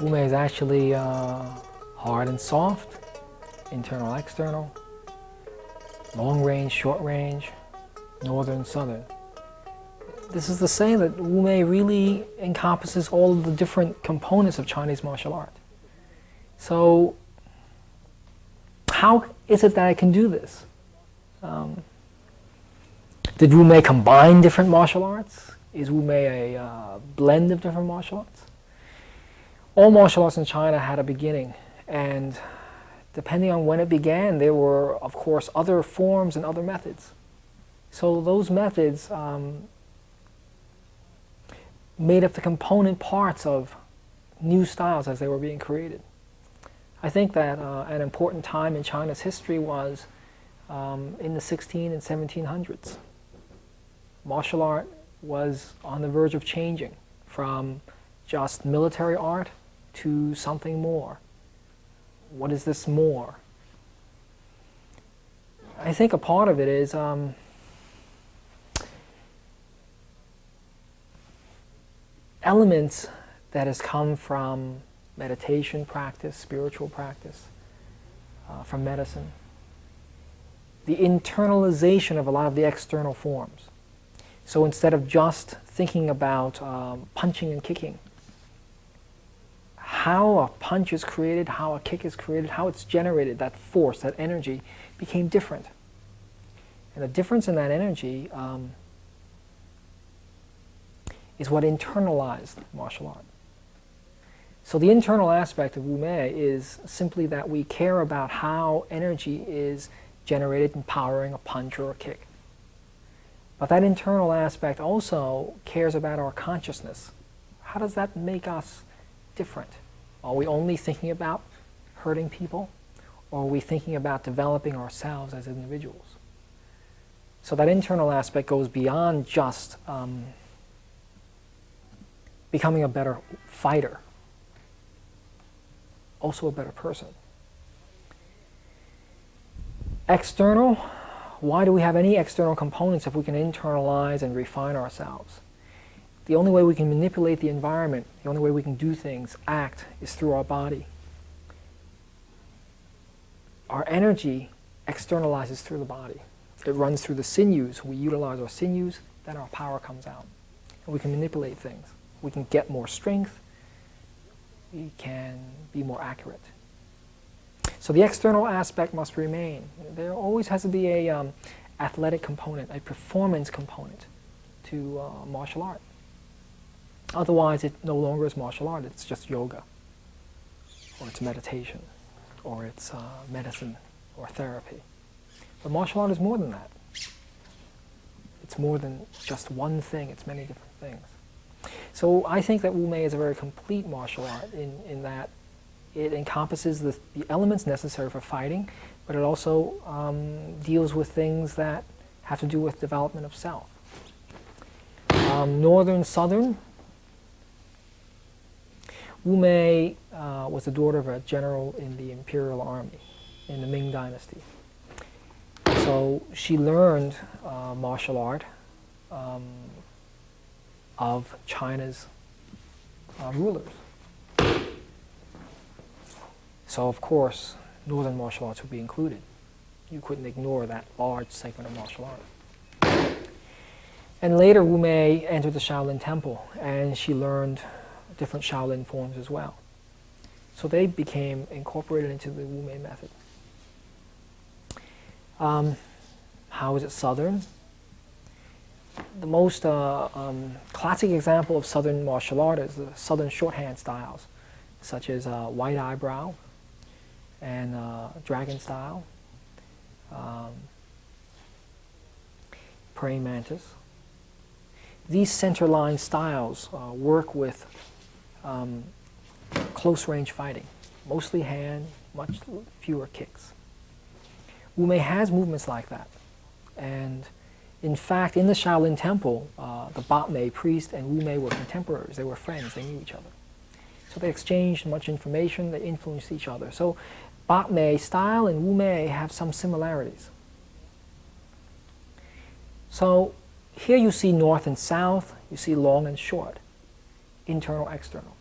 Wu Mei is actually hard and soft, internal, external, long range, short range, northern, southern. This is to say that Wu Mei really encompasses all of the different components of Chinese martial art. So, how is it that I can do this? Did Wu Mei combine different martial arts? Is Wu Mei a blend of different martial arts? All martial arts in China had a beginning, and depending on when it began, there were, of course, other forms and other methods. So those methods made up the component parts of new styles as they were being created. I think that an important time in China's history was in the 16 and 1700s. Martial art was on the verge of changing from just military art to something more. What is this more? I think a part of it is elements that has come from meditation practice, spiritual practice, from medicine. The internalization of a lot of the external forms. So instead of just thinking about punching and kicking, how a punch is created, how a kick is created, how it's generated, that force, that energy, became different. And the difference in that energy is what internalized martial art. So the internal aspect of Wu Mei is simply that we care about how energy is generated in powering a punch or a kick. But that internal aspect also cares about our consciousness. How does that make us different? Are we only thinking about hurting people? Or are we thinking about developing ourselves as individuals? So that internal aspect goes beyond just becoming a better fighter, also a better person. External, why do we have any external components if we can internalize and refine ourselves? The only way we can manipulate the environment, the only way we can do things, act, is through our body. Our energy externalizes through the body. It runs through the sinews. We utilize our sinews, then our power comes out. And we can manipulate things. We can get more strength. We can be more accurate. So the external aspect must remain. There always has to be a athletic component, a performance component to martial art. Otherwise, it no longer is martial art. It's just yoga, or it's meditation, or it's medicine, or therapy. But martial art is more than that. It's more than just one thing. It's many different things. So I think that Wu Mei is a very complete martial art in that it encompasses the elements necessary for fighting, but it also deals with things that have to do with development of self. Northern, southern. Wu Mei was the daughter of a general in the imperial army in the Ming Dynasty. So she learned martial art of China's rulers. So of course, northern martial arts would be included. You couldn't ignore that large segment of martial art. And later Wu Mei entered the Shaolin Temple and she learned different Shaolin forms as well. So they became incorporated into the Wu Mei method. How is it southern? The most classic example of southern martial art is the southern shorthand styles, such as white eyebrow and dragon style, praying mantis. These center line styles work with close range fighting, mostly hand, much fewer kicks. Wu Mei has movements like that, and in fact, in the Shaolin Temple, the Bat Mei priest and Wu Mei were contemporaries. They were friends. They knew each other. So they exchanged much information. They influenced each other. So Bat Mei style and Wu Mei have some similarities. So here you see north and south. You see long and short, internal, external.